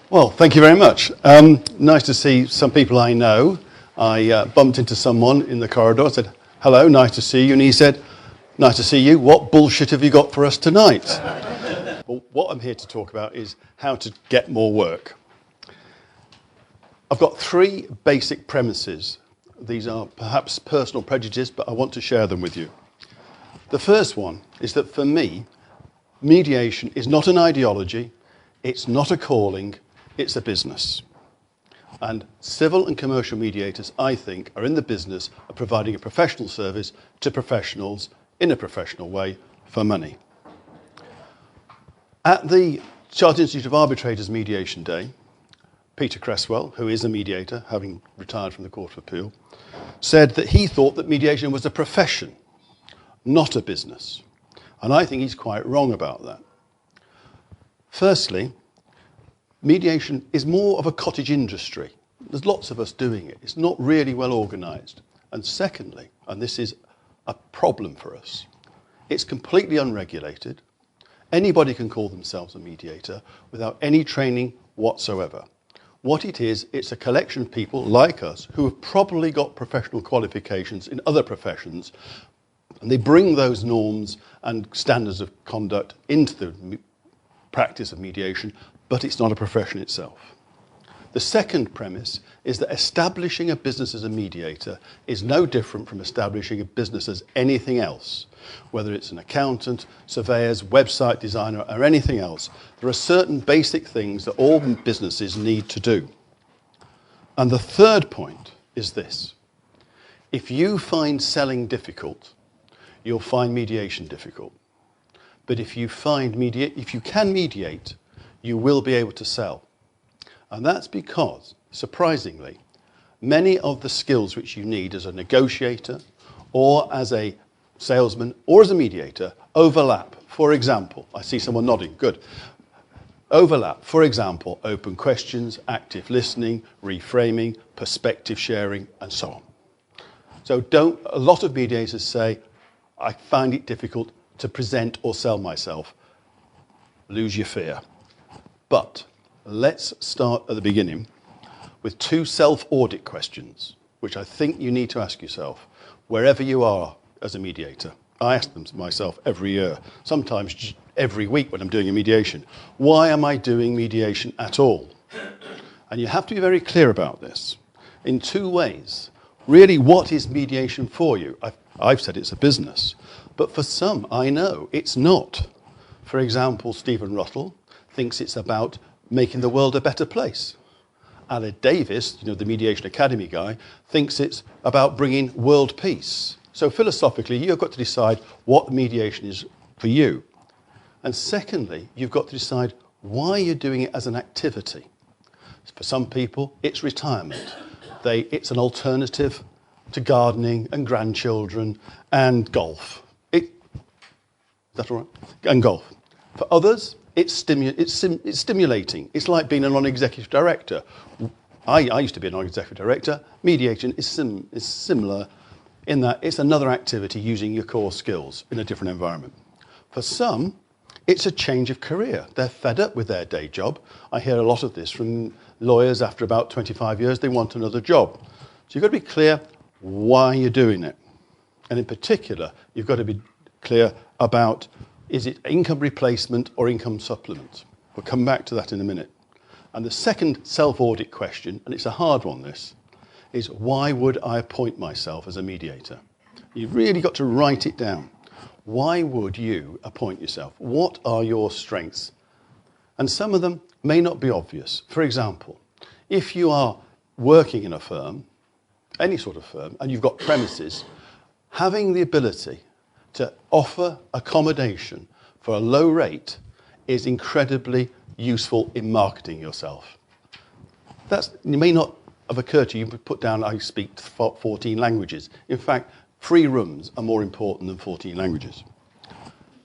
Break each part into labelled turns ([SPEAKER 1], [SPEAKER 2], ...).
[SPEAKER 1] Well, thank you very much. Nice to see some people I know. I bumped into someone in the corridor. I said, hello, nice to see you. And he said, nice to see you. What bullshit have you got for us tonight? Well, what I'm here to talk about is how to get more work. I've got three basic premises. These are perhaps personal prejudice, but I want to share them with you. The first one is that for me, mediation is not an ideology, it's not a calling, it's a business. And civil and commercial mediators, I think, are in the business of providing a professional service to professionals in a professional way for money. At the Chartered Institute of Arbitrators Mediation Day, Peter Cresswell, who is a mediator, having retired from the Court of Appeal, said that he thought that mediation was a profession, not a business. And I think he's quite wrong about that. Firstly, mediation is more of a cottage industry. There's lots of us doing it. It's not really well organised. And secondly, and this is a problem for us, it's completely unregulated. Anybody can call themselves a mediator without any training whatsoever. What it is, it's a collection of people like us who have probably got professional qualifications in other professions, and they bring those norms and standards of conduct into the practice of mediation, but it's not a profession itself. The second premise is that establishing a business as a mediator is no different from establishing a business as anything else. Whether it's an accountant, surveyors, website designer, or anything else, there are certain basic things that all businesses need to do. And the third point is this. If you find selling difficult, you'll find mediation difficult. But if you can mediate, you will be able to sell. And that's because, surprisingly, many of the skills which you need as a negotiator or as a salesman or as a mediator overlap. For example, I see someone nodding, good. Overlap, for example, open questions, active listening, reframing, perspective sharing, and so on. So a lot of mediators say, I find it difficult to present or sell myself. Lose your fear. But let's start at the beginning with two self-audit questions, which I think you need to ask yourself wherever you are as a mediator. I ask them myself every year, sometimes every week when I'm doing a mediation. Why am I doing mediation at all? And you have to be very clear about this in two ways. Really, what is mediation for you? I've said it's a business, but for some, I know it's not. For example, Stephen Ruttall thinks it's about making the world a better place. Aled Davis, the Mediation Academy guy, thinks it's about bringing world peace. So philosophically, you've got to decide what mediation is for you. And secondly, you've got to decide why you're doing it as an activity. For some people, it's retirement. It's an alternative to gardening and grandchildren and golf. Is that all right? And golf. For others, it's stimulating. It's like being a non-executive director. I used to be a non-executive director. Mediation is similar in that it's another activity using your core skills in a different environment. For some, it's a change of career. They're fed up with their day job. I hear a lot of this from lawyers after about 25 years. They want another job. So you've got to be clear why you're doing it. And in particular, you've got to be clear about, is it income replacement or income supplement? We'll come back to that in a minute. And the second self-audit question, and it's a hard one this, is why would I appoint myself as a mediator? You've really got to write it down. Why would you appoint yourself? What are your strengths? And some of them may not be obvious. For example, if you are working in a firm, any sort of firm, and you've got premises, having the ability to offer accommodation for a low rate is incredibly useful in marketing yourself. It may not have occurred to you, but put down, I speak 14 languages. In fact, free rooms are more important than 14 languages.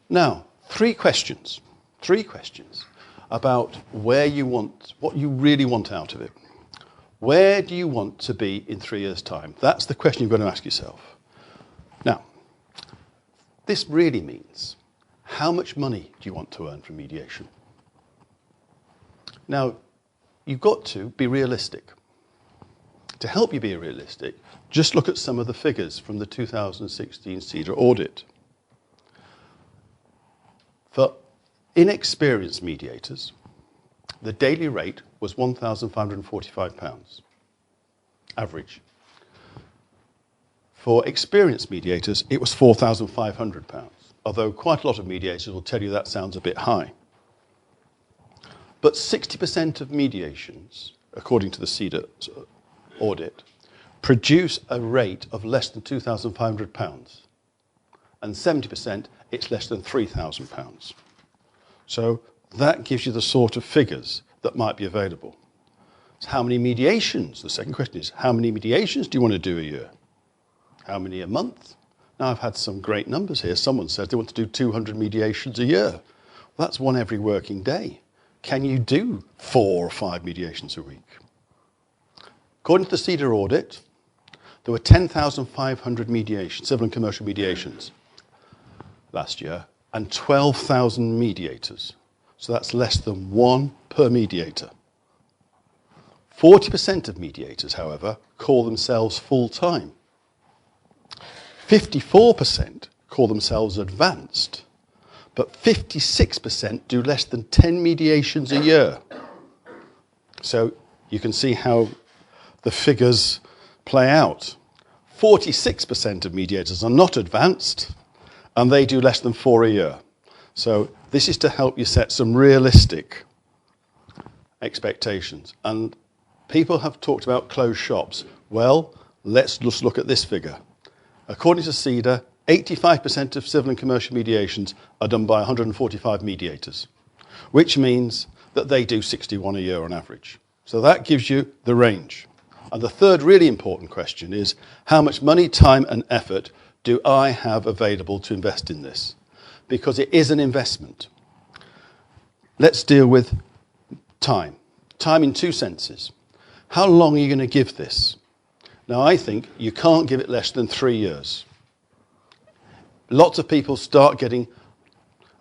[SPEAKER 1] Now, three questions about what you really want out of it. Where do you want to be in 3 years' time? That's the question you've got to ask yourself. Now, this really means, how much money do you want to earn from mediation? Now, you've got to be realistic. To help you be realistic, just look at some of the figures from the 2016 CEDA audit. For inexperienced mediators, the daily rate was £1,545, average. For experienced mediators, it was £4,500, although quite a lot of mediators will tell you that sounds a bit high. But 60% of mediations, according to the CEDA audit, produce a rate of less than £2,500, and 70% it's less than £3,000. So that gives you the sort of figures that might be available. So how many mediations? The second question is, how many mediations do you want to do a year? How many a month? Now, I've had some great numbers here. Someone said they want to do 200 mediations a year. Well, that's one every working day. Can you do 4 or 5 mediations a week? According to the CEDA audit, there were 10,500 mediations, civil and commercial mediations last year, and 12,000 mediators. So that's less than 1 per mediator. 40% of mediators, however, call themselves full-time. 54% call themselves advanced, but 56% do less than 10 mediations a year. So you can see how the figures play out. 46% of mediators are not advanced, and they do less than 4 a year. So this is to help you set some realistic expectations. And people have talked about closed shops. Well, let's just look at this figure. According to CEDA, 85% of civil and commercial mediations are done by 145 mediators, which means that they do 61 a year on average. So that gives you the range. And the third really important question is, how much money, time and effort do I have available to invest in this? Because it is an investment. Let's deal with time. Time in 2 senses. How long are you going to give this? Now, I think you can't give it less than 3 years. Lots of people start getting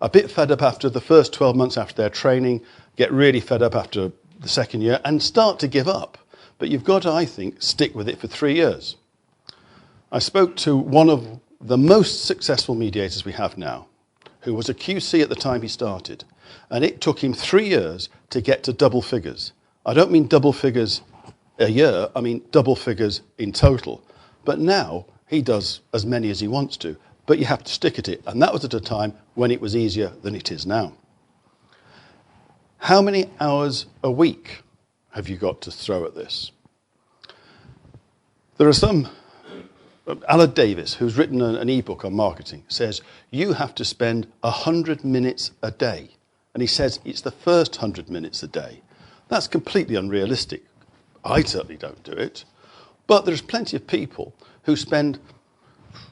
[SPEAKER 1] a bit fed up after the first 12 months after their training, get really fed up after the second year, and start to give up. But you've got to, I think, stick with it for 3 years. I spoke to one of the most successful mediators we have now, who was a QC at the time he started, and it took him 3 years to get to double figures. I don't mean double figures a year, I mean double figures in total. But now he does as many as he wants to, but you have to stick at it. And that was at a time when it was easier than it is now. How many hours a week have you got to throw at this? There are some, Alan Davis, who's written an ebook on marketing, says you have to spend 100 minutes a day. And he says it's the first 100 minutes a day. That's completely unrealistic. I certainly don't do it. But there's plenty of people who spend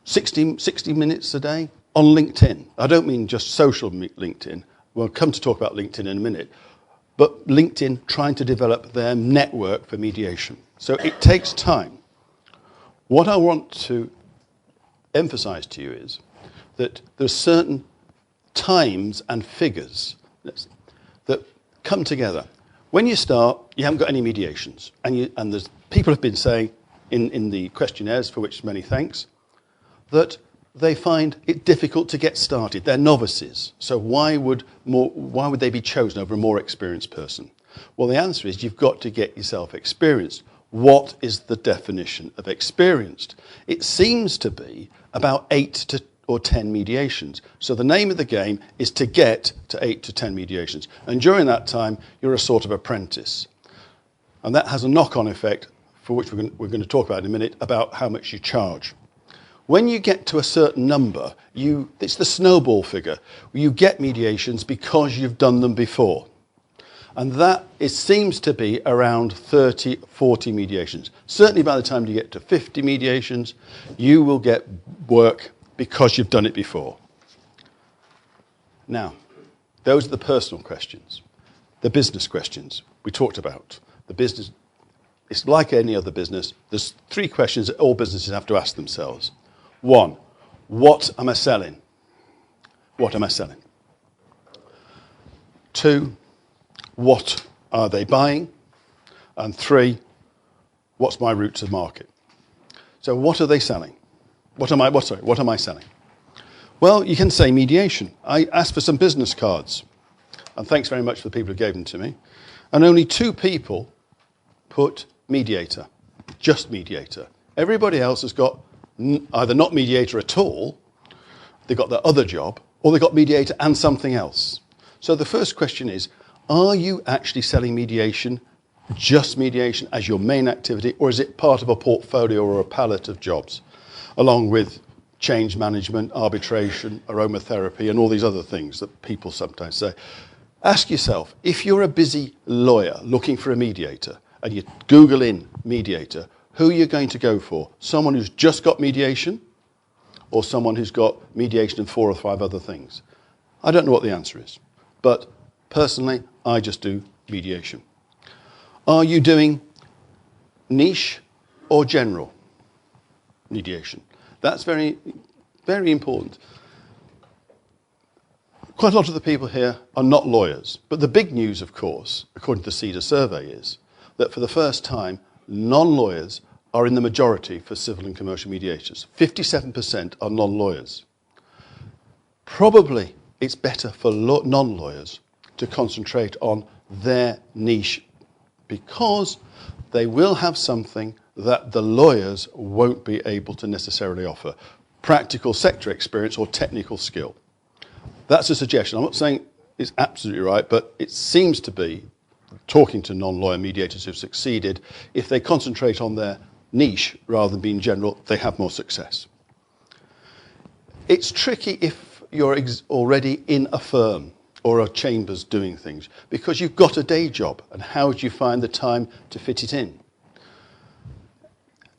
[SPEAKER 1] 60 minutes a day on LinkedIn. I don't mean just social LinkedIn. We'll come to talk about LinkedIn in a minute. But LinkedIn trying to develop their network for mediation. So it takes time. What I want to emphasize to you is that there's certain times and figures that come together. When you start, you haven't got any mediations. And there's people have been saying in the questionnaires, for which many thanks, that they find it difficult to get started. They're novices. So why would they be chosen over a more experienced person? Well, the answer is you've got to get yourself experienced. What is the definition of experienced? It seems to be about 8 or 10 mediations. So the name of the game is to get to 8 to 10 mediations. And during that time, you're a sort of apprentice. And that has a knock-on effect, for which we're going to talk about in a minute, about how much you charge. When you get to a certain number, it's the snowball figure. You get mediations because you've done them before. And that seems to be around 30, 40 mediations. Certainly by the time you get to 50 mediations, you will get work because you've done it before. Now, those are the personal questions. The business questions we talked about. The business, it's like any other business. There's 3 questions that all businesses have to ask themselves. 1, what am I selling? What am I selling? 2, what are they buying? And 3, what's my route to market? So what are they selling? What am I selling? Well, you can say mediation. I asked for some business cards, and thanks very much for the people who gave them to me. And only 2 people put mediator, just mediator. Everybody else has got either not mediator at all, they got their other job, or they got mediator and something else. So the first question is, are you actually selling mediation, just mediation as your main activity, or is it part of a portfolio or a palette of jobs, along with change management, arbitration, aromatherapy, and all these other things that people sometimes say? Ask yourself, if you're a busy lawyer looking for a mediator, and you Google in mediator, who are you going to go for? Someone who's just got mediation, or someone who's got mediation and 4 or 5 other things? I don't know what the answer is, but personally, I just do mediation. Are you doing niche or general mediation? That's very, very important. Quite a lot of the people here are not lawyers, but the big news, of course, according to the CEDA survey, is that for the first time, non-lawyers are in the majority for civil and commercial mediators. 57% are non-lawyers. Probably it's better for non-lawyers to concentrate on their niche, because they will have something that the lawyers won't be able to necessarily offer: practical sector experience or technical skill. That's a suggestion. I'm not saying it's absolutely right, but it seems to be, talking to non-lawyer mediators who've succeeded, if they concentrate on their niche rather than being general, they have more success. It's tricky if you're already in a firm or a chambers doing things, because you've got a day job, and how do you find the time to fit it in?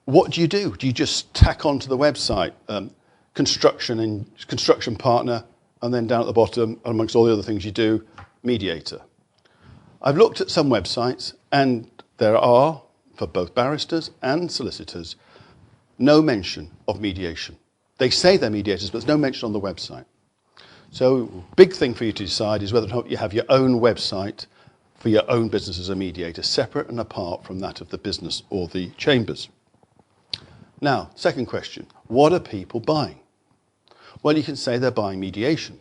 [SPEAKER 1] What do? Do you just tack onto the website, construction partner, and then down at the bottom, amongst all the other things you do, mediator? I've looked at some websites, and there are, for both barristers and solicitors, no mention of mediation. They say they're mediators, but there's no mention on the website. So, big thing for you to decide is whether or not you have your own website for your own business as a mediator, separate and apart from that of the business or the chambers. Now, second question, what are people buying? Well, you can say they're buying mediation.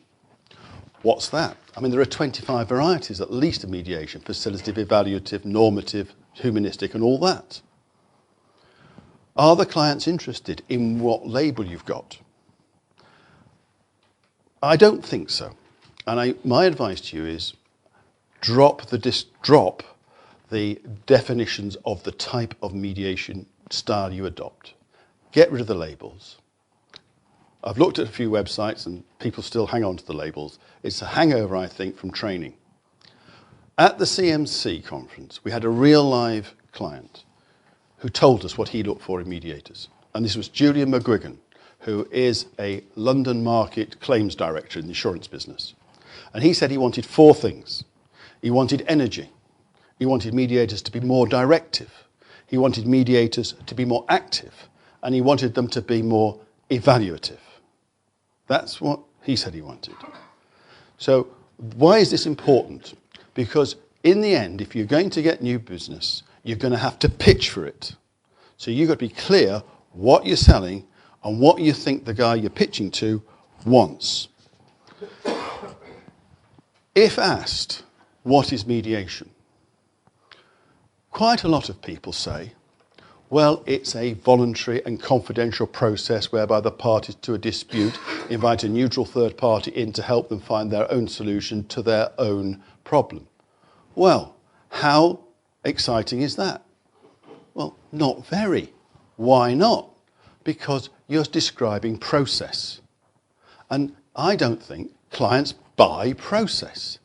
[SPEAKER 1] What's that? I mean, there are 25 varieties at least of mediation: facilitative, evaluative, normative, humanistic, and all that. Are the clients interested in what label you've got? I don't think so. And my advice to you is drop the definitions of the type of mediation style you adopt. Get rid of the labels. I've looked at a few websites and people still hang on to the labels. It's a hangover, I think, from training. At the CMC conference, we had a real live client who told us what he looked for in mediators. And this was Julian McGuigan, who is a London market claims director in the insurance business. And he said he wanted 4 things. He wanted energy. He wanted mediators to be more directive. He wanted mediators to be more active. And he wanted them to be more evaluative. That's what he said he wanted. So why is this important? Because in the end, if you're going to get new business, you're going to have to pitch for it. So you've got to be clear what you're selling and what you think the guy you're pitching to wants. If asked, what is mediation? Quite a lot of people say, well, it's a voluntary and confidential process whereby the parties to a dispute invite a neutral third party in to help them find their own solution to their own problem. Well, how exciting is that? Well, not very. Why not? Because you're describing process. And I don't think clients buy process.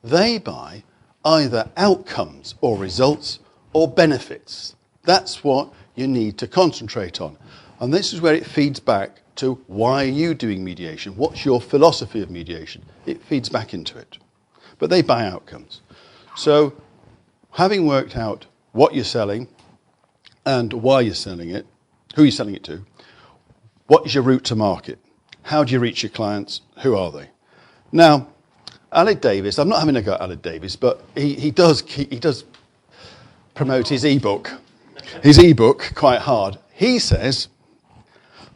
[SPEAKER 1] They buy either outcomes or results or benefits. That's what you need to concentrate on. And this is where it feeds back to why are you doing mediation? What's your philosophy of mediation? It feeds back into it. But they buy outcomes. So having worked out what you're selling and why you're selling it, who you're selling it to, what is your route to market? How do you reach your clients? Who are they? Now, Aled Davis, I'm not having a go at Aled Davis, but he does promote his ebook quite hard. He says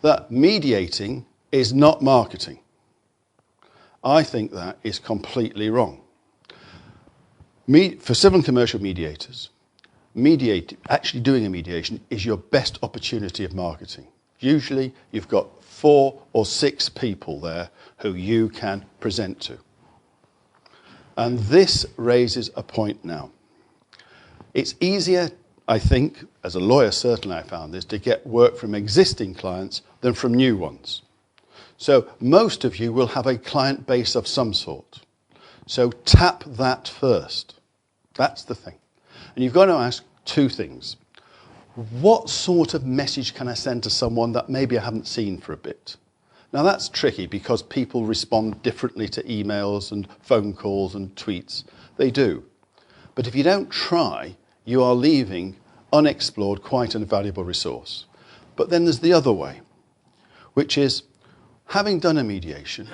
[SPEAKER 1] that mediating is not marketing. I think that is completely wrong. For civil and commercial mediators, actually doing a mediation is your best opportunity of marketing. Usually you've got 4 or 6 people there who you can present to. And this raises a point now. It's easier, I think, as a lawyer certainly I found this, to get work from existing clients than from new ones. So most of you will have a client base of some sort. So tap that first. That's the thing. And you've got to ask 2 things. What sort of message can I send to someone that maybe I haven't seen for a bit? Now that's tricky because people respond differently to emails and phone calls and tweets. They do. But if you don't try, you are leaving unexplored quite an invaluable resource. But then there's the other way, which is, having done a mediation,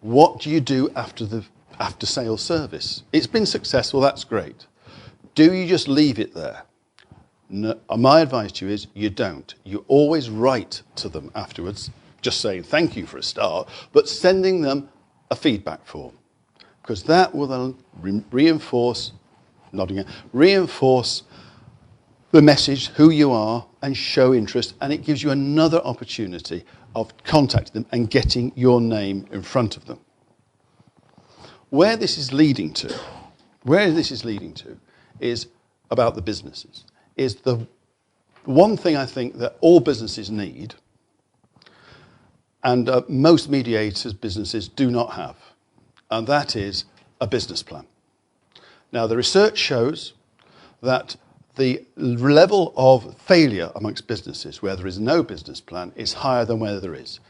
[SPEAKER 1] what do you do after the after-sales service? It's been successful, that's great. Do you just leave it there? No, my advice to you is you don't. You always write to them afterwards, just saying thank you for a start, but sending them a feedback form, because that will then reinforce the message, who you are, and show interest, and it gives you another opportunity of contacting them and getting your name in front of them. Where this is leading to is about the businesses. Is the one thing I think that all businesses need, and most mediators' businesses do not have, and that is a business plan. Now, the research shows that the level of failure amongst businesses where there is no business plan is higher than where there is.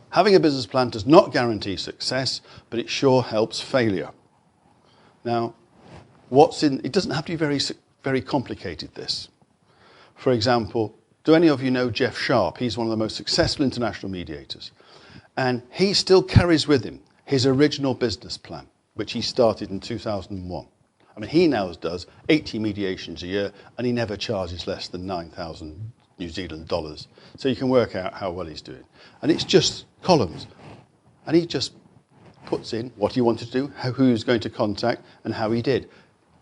[SPEAKER 1] Having a business plan does not guarantee success, but it sure helps failure. Now, it doesn't have to be very complicated, this. For example, do any of you know Jeff Sharp? He's one of the most successful international mediators. And he still carries with him his original business plan, which he started in 2001. I mean, he now does 80 mediations a year, and he never charges less than 9,000 New Zealand dollars. So you can work out how well he's doing. And it's just columns. And he just puts in what he wanted to do, who he was going to contact, and how he did.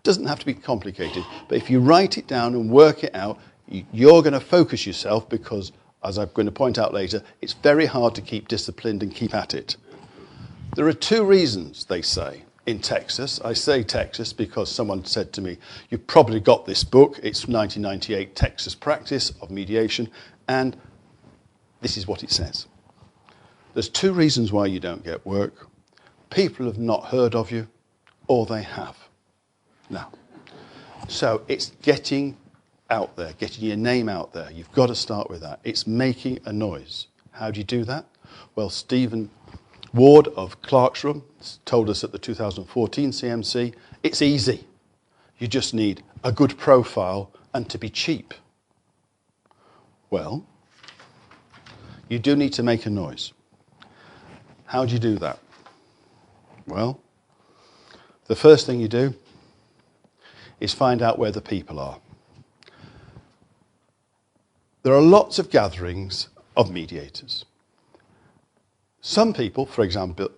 [SPEAKER 1] Doesn't have to be complicated, but if you write it down and work it out, you're going to focus yourself because, as I'm going to point out later, it's very hard to keep disciplined and keep at it. There are 2 reasons, they say, in Texas. I say Texas because someone said to me, you've probably got this book. It's 1998 Texas Practice of Mediation, and this is what it says. There's 2 reasons why you don't get work. People have not heard of you, or they have. Now, so it's getting out there, getting your name out there. You've got to start with that. It's making a noise. How do you do that? Well, Stephen Ward of Clark's told us at the 2014 CMC, it's easy. You just need a good profile and to be cheap. Well, you do need to make a noise. How do you do that? Well, the first thing you do is find out where the people are. There are lots of gatherings of mediators. Some people, for example,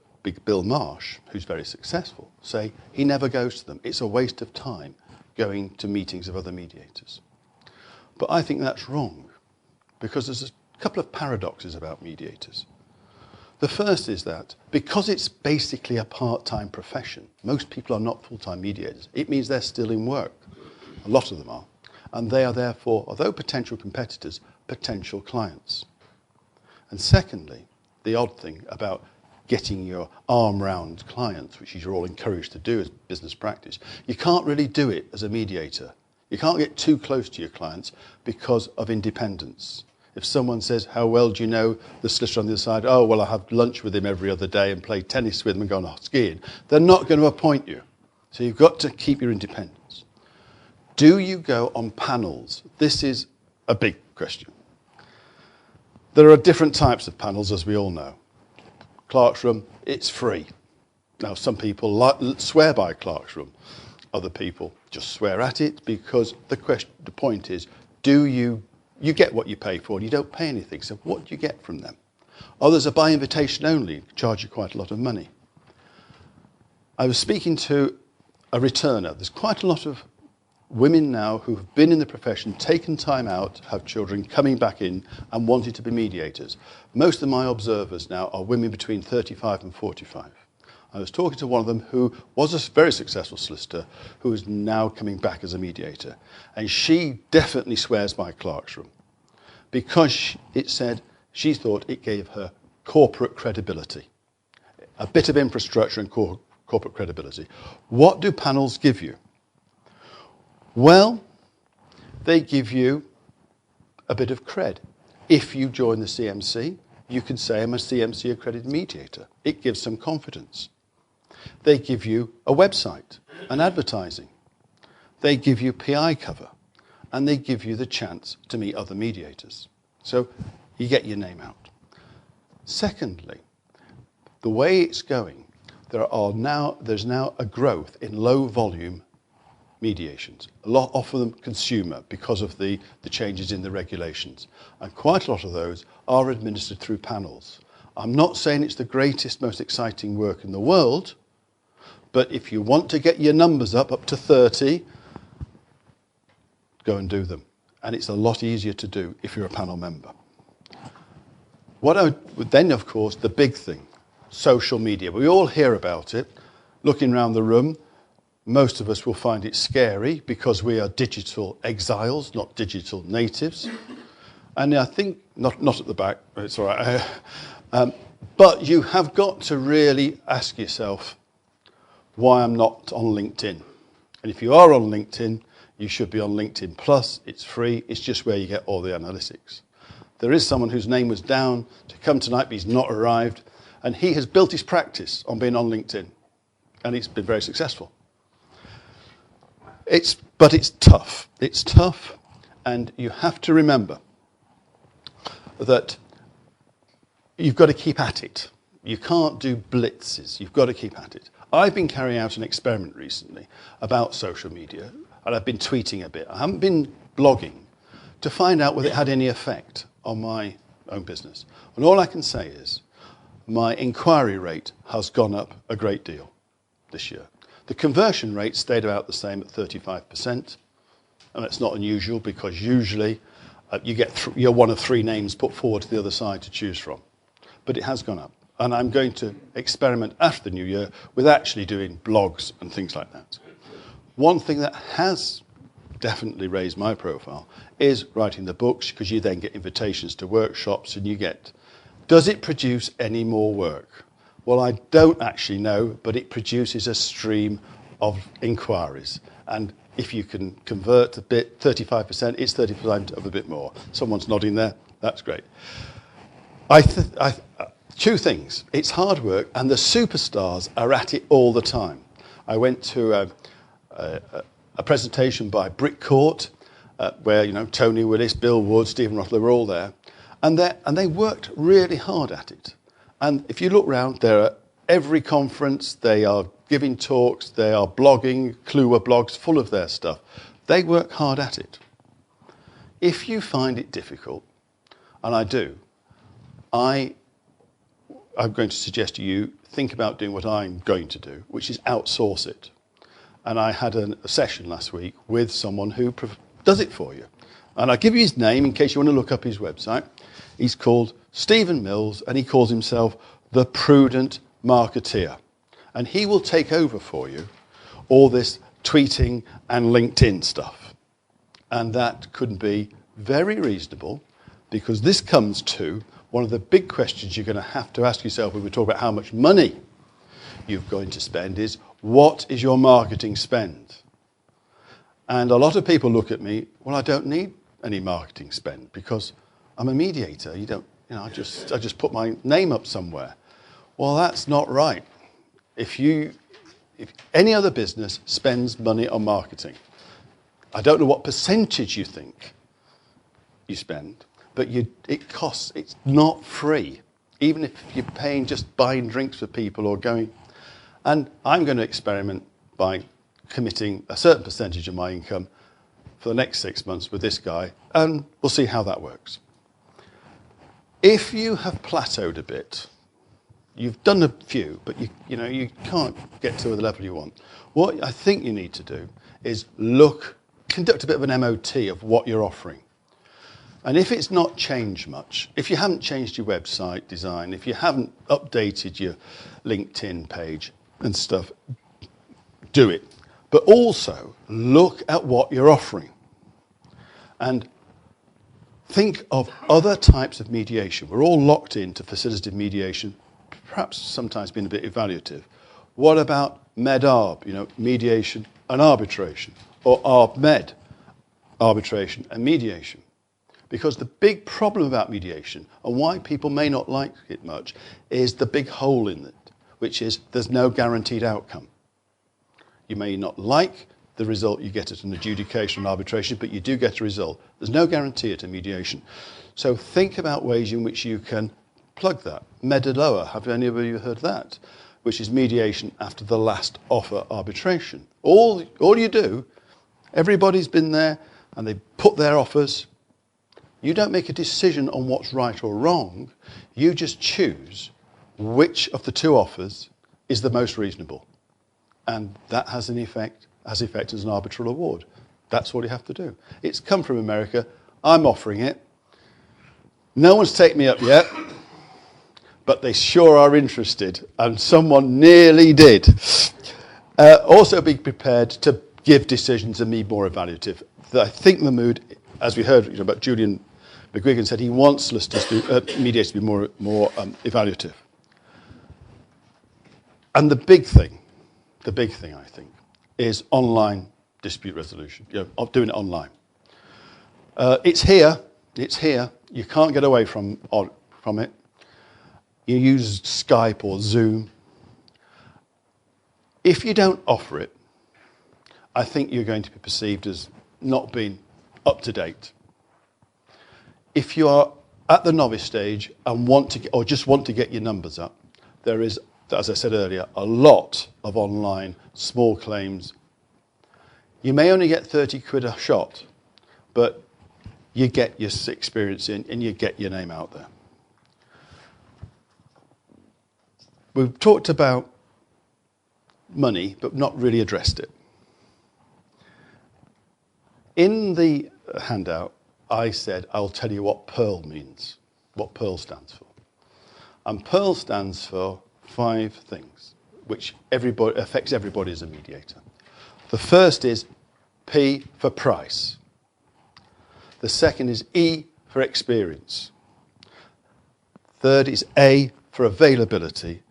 [SPEAKER 1] Bill Marsh, who's very successful, say he never goes to them. It's a waste of time going to meetings of other mediators. But I think that's wrong, because there's a couple of paradoxes about mediators. The first is that because it's basically a part-time profession, most people are not full-time mediators. It means they're still in work. A lot of them are. And they are therefore, although potential competitors, potential clients. And secondly, the odd thing about getting your arm round clients, which you're all encouraged to do as business practice, you can't really do it as a mediator. You can't get too close to your clients because of independence. If someone says, how well do you know the solicitor on the other side? Oh, well, I have lunch with him every other day and play tennis with him and go on skiing. They're not going to appoint you. So you've got to keep your independence. Do you go on panels? This is a big question. There are different types of panels, as we all know. Clark's Room, it's free. Now, some people swear by Clark's Room. Other people just swear at it because the point is, do you get what you pay for and you don't pay anything, so what do you get from them? Others are by invitation only, charge you quite a lot of money. I was speaking to a returner. There's quite a lot of women now who have been in the profession, taken time out, have children, coming back in and wanted to be mediators. Most of my observers now are women between 35 and 45. I was talking to one of them who was a very successful solicitor who is now coming back as a mediator. And she definitely swears by Clerk's Room because it said she thought it gave her corporate credibility, a bit of infrastructure and corporate credibility. What do panels give you? Well, they give you a bit of cred. If you join the CMC, you can say I'm a CMC accredited mediator. It gives some confidence. They give you a website and advertising. They give you PI cover. And they give you the chance to meet other mediators. So you get your name out. Secondly, the way it's going, there's now a growth in low volume mediations. A lot of them consumer because of the changes in the regulations. And quite a lot of those are administered through panels. I'm not saying it's the greatest, most exciting work in the world, but if you want to get your numbers up to 30, go and do them. And it's a lot easier to do if you're a panel member. Then, of course, the big thing, social media. We all hear about it. Looking around the room, most of us will find it scary because we are digital exiles, not digital natives. And I think, not at the back, it's all right. But you have got to really ask yourself why I'm not on LinkedIn. And if you are on LinkedIn, you should be on LinkedIn Plus. It's free. It's just where you get all the analytics. There is someone whose name was down to come tonight, but he's not arrived. And he has built his practice on being on LinkedIn. And it's been very successful. But it's tough. It's tough. And you have to remember that you've got to keep at it. You can't do blitzes. You've got to keep at it. I've been carrying out an experiment recently about social media, and I've been tweeting a bit. I haven't been blogging to find out whether it had any effect on my own business. And all I can say is my inquiry rate has gone up a great deal this year. The conversion rate stayed about the same at 35%, and that's not unusual because usually you're one of three names put forward to the other side to choose from. But it has gone up. And I'm going to experiment after the new year with actually doing blogs and things like that. One thing that has definitely raised my profile is writing the books, because you then get invitations to workshops and you get, does it produce any more work? Well, I don't actually know, but it produces a stream of inquiries. And if you can convert a bit, 35%, it's 30% of a bit more. Someone's nodding there. That's great. Two things. It's hard work, and the superstars are at it all the time. I went to a presentation by Brick Court, where Tony Willis, Bill Wood, Stephen Roth, they were all there, and they worked really hard at it. And if you look round, they're at every conference, they are giving talks, they are blogging, Clue blogs full of their stuff. They work hard at it. If you find it difficult, and I do, I'm going to suggest to you think about doing what I'm going to do, which is outsource it. And I had a session last week with someone who does it for you. And I'll give you his name in case you want to look up his website. He's called Stephen Mills, and he calls himself the Prudent Marketeer. And he will take over for you all this tweeting and LinkedIn stuff. And that could be very reasonable, because this comes to one of the big questions you're going to have to ask yourself when we talk about how much money you're going to spend is, what is your marketing spend? And a lot of people look at me, well, I don't need any marketing spend because I'm a mediator. I just put my name up somewhere. Well, that's not right. If any other business spends money on marketing, I don't know what percentage you think you spend, but it costs. It's not free, even if you're paying just buying drinks for people or going. And I'm going to experiment by committing a certain percentage of my income for the next 6 months with this guy, and we'll see how that works. If you have plateaued a bit, you've done a few, but you can't get to the level you want. What I think you need to do is conduct a bit of an MOT of what you're offering. And if it's not changed much, if you haven't changed your website design, if you haven't updated your LinkedIn page and stuff, do it. But also look at what you're offering. And think of other types of mediation. We're all locked into facilitative mediation, perhaps sometimes being a bit evaluative. What about med-arb, mediation and arbitration, or arb-med, arbitration and mediation? Because the big problem about mediation, and why people may not like it much, is the big hole in it, which is there's no guaranteed outcome. You may not like the result you get at an adjudication and arbitration, but you do get a result. There's no guarantee at a mediation. So think about ways in which you can plug that. Mediator, have any of you heard that? Which is mediation after the last offer arbitration. All you do, everybody's been there and they put their offers. You don't make a decision on what's right or wrong. You just choose which of the two offers is the most reasonable. And that has an effect as an arbitral award. That's what you have to do. It's come from America. I'm offering it. No one's taken me up yet, but they sure are interested, and someone nearly did. Also be prepared to give decisions and be more evaluative. I think the mood, as we heard about Julian McGuigan said, he wants mediators to be more evaluative. And the big thing I think, is online dispute resolution, doing it online. It's here. You can't get away from it. You use Skype or Zoom. If you don't offer it, I think you're going to be perceived as not being up to date. If you are at the novice stage and just want to get your numbers up, there is, as I said earlier, a lot of online small claims. You may only get 30 quid a shot, but you get your experience in and you get your name out there. We've talked about money, but not really addressed it. In the handout, I said, I'll tell you what PEARL means, what PEARL stands for. And PEARL stands for 5 things, which affects everybody as a mediator. The first is P for price. The second is E for experience. Third is A for availability.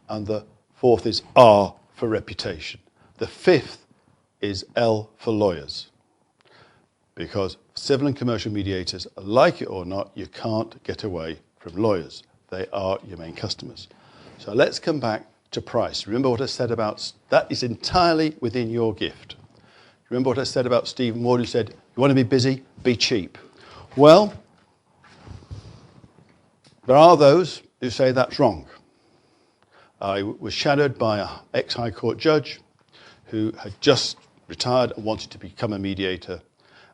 [SPEAKER 1] And the fourth is R for reputation. The fifth is L for lawyers. Because civil and commercial mediators, like it or not, you can't get away from lawyers. They are your main customers. So let's come back to price. Remember what I said about, that is entirely within your gift. Remember what I said about Stephen Ward, who said, you want to be busy, be cheap. Well, there are those who say that's wrong. I was shadowed by an ex-High Court judge who had just retired and wanted to become a mediator,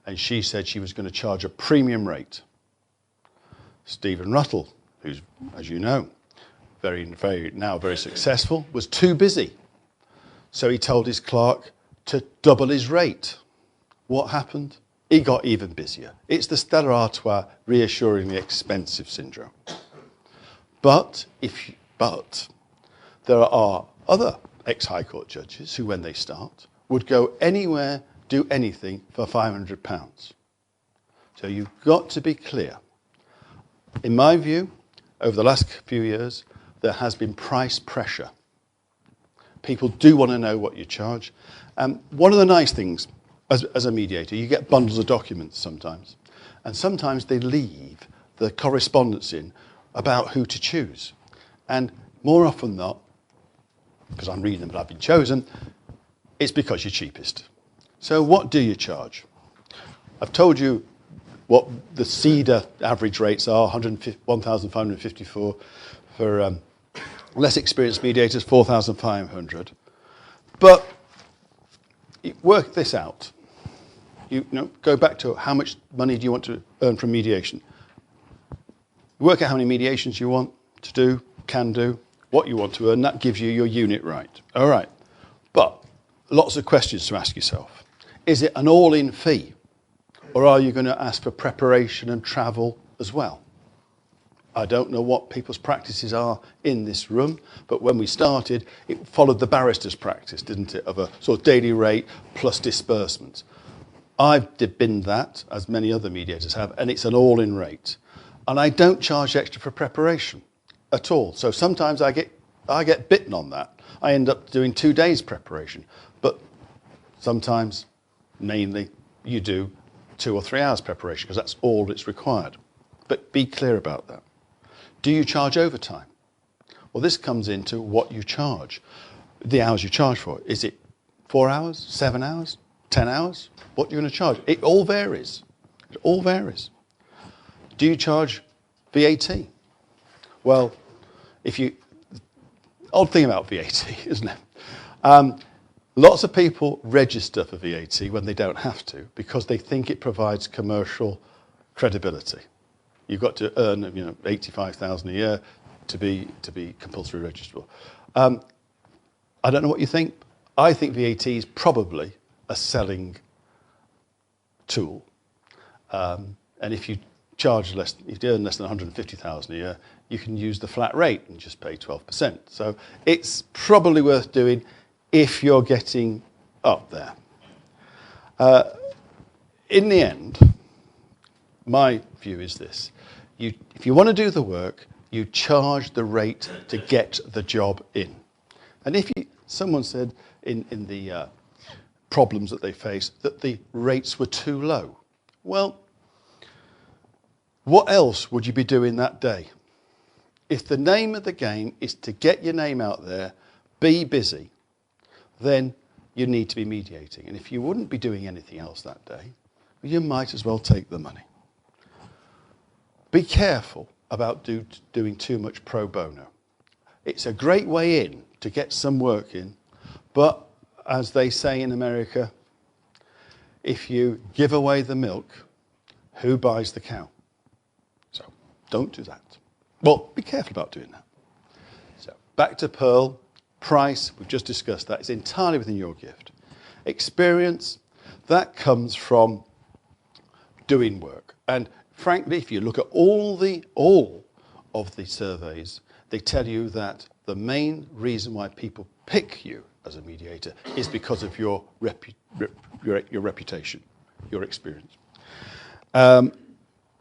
[SPEAKER 1] and she said she was going to charge a premium rate. Stephen Ruttall, who's, as you know, now very successful, was too busy. So he told his clerk to double his rate. What happened? He got even busier. It's the Stella Artois reassuringly expensive syndrome. But there are other ex-High Court judges who, when they start, would go anywhere, do anything for £500. So you've got to be clear. In my view, over the last few years, there has been price pressure. People do want to know what you charge. One of the nice things, as a mediator, you get bundles of documents sometimes. And sometimes they leave the correspondence in about who to choose. And more often than not, because I'm reading them but I've been chosen, it's because you're cheapest. So what do you charge? I've told you what the CEDA average rates are, 1,554 for less experienced mediators, 4,500. But work this out. You know, go back to how much money do you want to earn from mediation. Work out how many mediations you want to do, can do, what you want to earn. That gives you your unit rate. All right. But lots of questions to ask yourself. Is it an all-in fee? Or are you going to ask for preparation and travel as well? I don't know what people's practices are in this room, but when we started, it followed the barrister's practice, didn't it, of a sort of daily rate plus disbursements. I've been that, as many other mediators have, and it's an all-in rate. And I don't charge extra for preparation at all. So sometimes I get bitten on that. I end up doing 2 days preparation. But sometimes, mainly, you do 2 or 3 hours preparation because that's all that's required. But be clear about that. Do you charge overtime? Well, this comes into what you charge, the hours you charge for. Is it 4 hours, 7 hours, 10 hours? What are you going to charge? It all varies. It all varies. Do you charge VAT? Well, odd thing about VAT, isn't it? Lots of people register for VAT when they don't have to because they think it provides commercial credibility. You've got to earn, $85,000 a year to be compulsory registrable. I don't know what you think. I think VAT is probably a selling tool, and if you if you earn less than 150,000 a year, you can use the flat rate and just pay 12%. So it's probably worth doing if you're getting up there. In the end, my view is this. If you want to do the work, you charge the rate to get the job in. And someone said in the problems that they face that the rates were too low. Well, what else would you be doing that day? If the name of the game is to get your name out there, be busy, then you need to be mediating. And if you wouldn't be doing anything else that day, you might as well take the money. Be careful about doing too much pro bono. It's a great way in to get some work in, but as they say in America, if you give away the milk, who buys the cow? So don't do that. Well, be careful about doing that. So back to Pearl. Price, we've just discussed that. It's entirely within your gift. Experience, that comes from doing work. And frankly, if you look at all of the surveys, they tell you that the main reason why people pick you as a mediator is because of your reputation, your experience,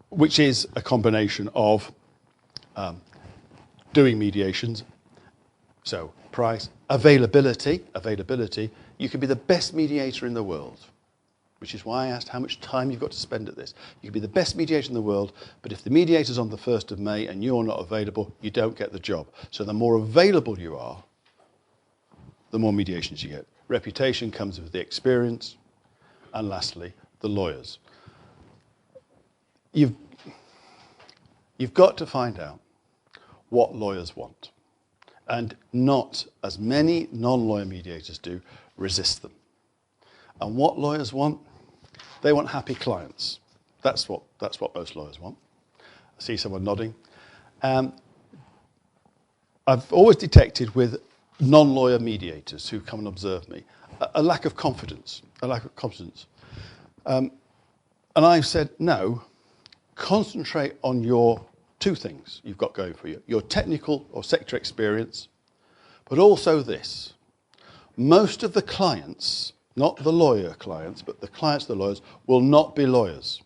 [SPEAKER 1] which is a combination of doing mediations, so price, availability. You can be the best mediator in the world, which is why I asked how much time you've got to spend at this. You can be the best mediator in the world, but if the mediator's on the 1st of May and you're not available, you don't get the job. So the more available you are, the more mediations you get. Reputation comes with the experience, and lastly, the lawyers. You've got to find out what lawyers want, and not, as many non-lawyer mediators do, resist them. And what lawyers want? They want happy clients. That's what most lawyers want. I see someone nodding. I've always detected with non-lawyer mediators who come and observe me a lack of confidence. And I've said, no, concentrate on your 2 things you've got going for you. Your technical or sector experience, but also this. Most of the clients, not the lawyer clients, but the clients of the lawyers, will not be lawyers.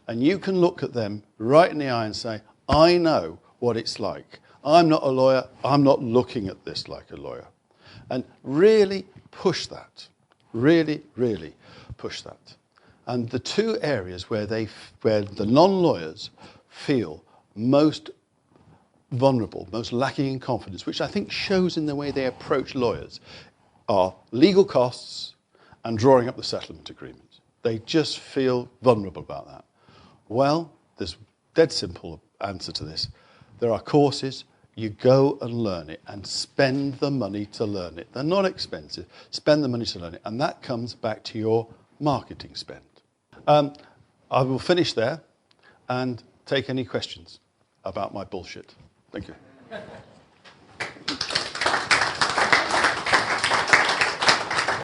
[SPEAKER 1] And you can look at them right in the eye and say, I know what it's like. I'm not a lawyer. I'm not looking at this like a lawyer. And really push that. Really, really push that. And the 2 areas where the non-lawyers feel most vulnerable, most lacking in confidence, which I think shows in the way they approach lawyers, are legal costs and drawing up the settlement agreement. They just feel vulnerable about that. Well, there's a dead simple answer to this. There are courses. You go and learn it and spend the money to learn it. They're not expensive. Spend the money to learn it. And that comes back to your marketing spend. I will finish there and take any questions about my bullshit. Thank you.